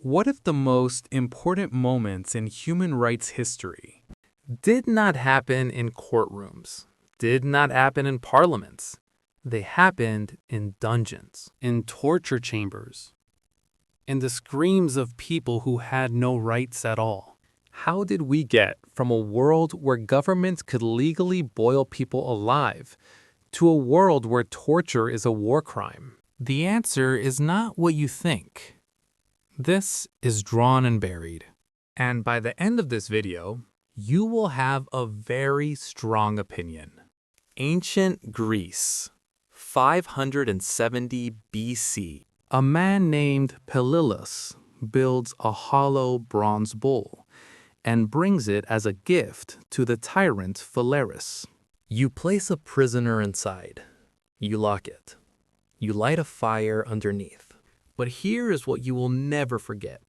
What if the most important moments in human rights history did not happen in courtrooms, did not happen in parliaments? They happened in dungeons, in torture chambers, in the screams of people who had no rights at all. How did we get from a world where governments could legally boil people alive to a world where torture is a war crime? The answer is not what you think. This is Drawn and Buried. And by the end of this video, you will have a very strong opinion. Ancient Greece, 570 BC. A man named Pelillus builds a hollow bronze bull and brings it as a gift to the tyrant Phalaris. You place a prisoner inside. You lock it. You light a fire underneath. But here is what you will never forget.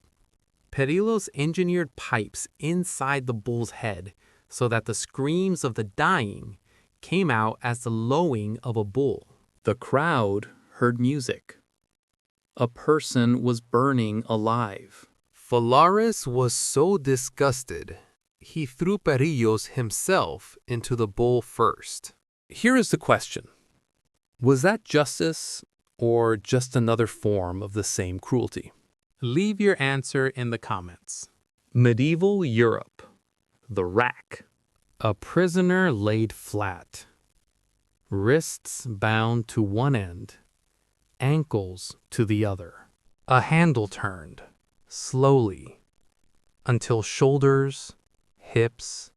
Pelillus engineered pipes inside the bull's head so that the screams of the dying came out as the lowing of a bull. The crowd heard music. A person was burning alive. Phalaris was so disgusted, he threw Pelillus himself into the bull first. Here is the question. Was that justice or just another form of the same cruelty? Leave your answer in the comments. Medieval Europe. The rack. A prisoner laid flat. Wrists bound to one end, ankles to the other. A handle turned, slowly, until shoulders, hips,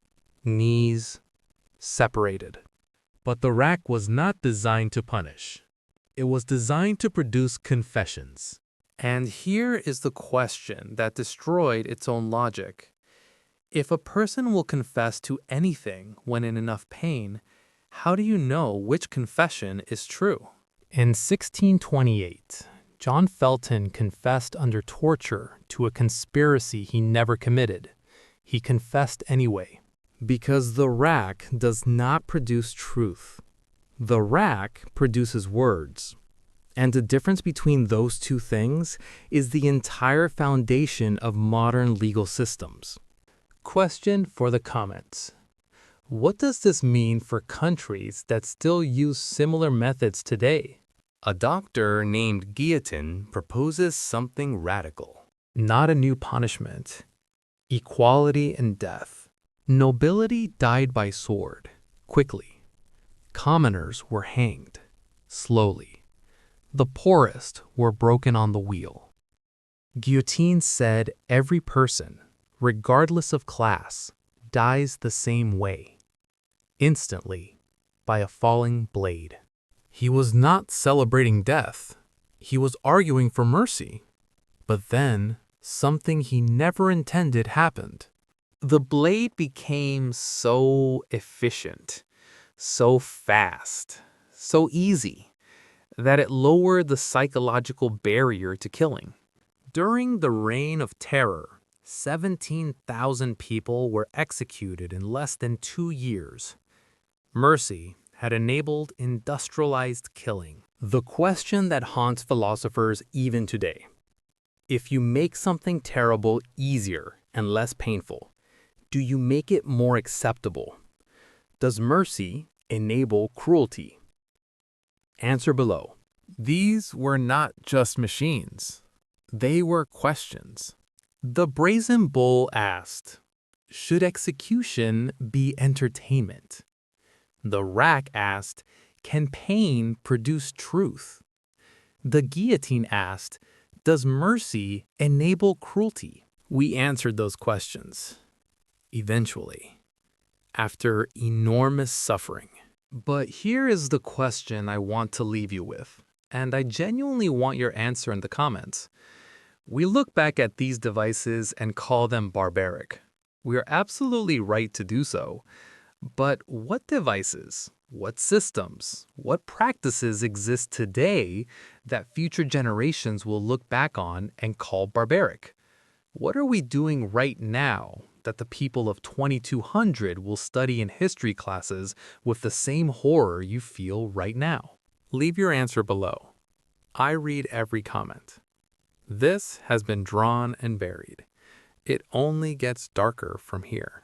knees separated. But the rack was not designed to punish. It was designed to produce confessions. And here is the question that destroyed its own logic. If a person will confess to anything when in enough pain, how do you know which confession is true? In 1628, John Felton confessed under torture to a conspiracy he never committed. He confessed anyway. Because the rack does not produce truth. The rack produces words. And the difference between those two things is the entire foundation of modern legal systems. Question for the comments. What does this mean for countries that still use similar methods today? A doctor named Guillotine proposes something radical. Not a new punishment. Equality in death. Nobility died by sword, quickly. Commoners were hanged, slowly. The poorest were broken on the wheel. Guillotine said every person, regardless of class, dies the same way. Instantly, by a falling blade. He was not celebrating death. He was arguing for mercy. But then, something he never intended happened. The blade became so efficient, so fast, so easy, that it lowered the psychological barrier to killing. During the Reign of Terror, 17,000 people were executed in less than 2 years. Mercy had enabled industrialized killing. The question that haunts philosophers even today. If you make something terrible easier and less painful, do you make it more acceptable? Does mercy enable cruelty? Answer below. These were not just machines. They were questions. The Brazen Bull asked, should execution be entertainment? The rack asked, can pain produce truth? The guillotine asked, does mercy enable cruelty? We answered those questions. Eventually, after enormous suffering. But here is the question I want to leave you with, and I genuinely want your answer in the comments. We look back at these devices and call them barbaric. We are absolutely right to do so. But what devices, what systems, what practices exist today that future generations will look back on and call barbaric? What are we doing right now that the people of 2200 will study in history classes with the same horror you feel right now? Leave your answer below. I read every comment. This has been drawn and buried. It only gets darker from here.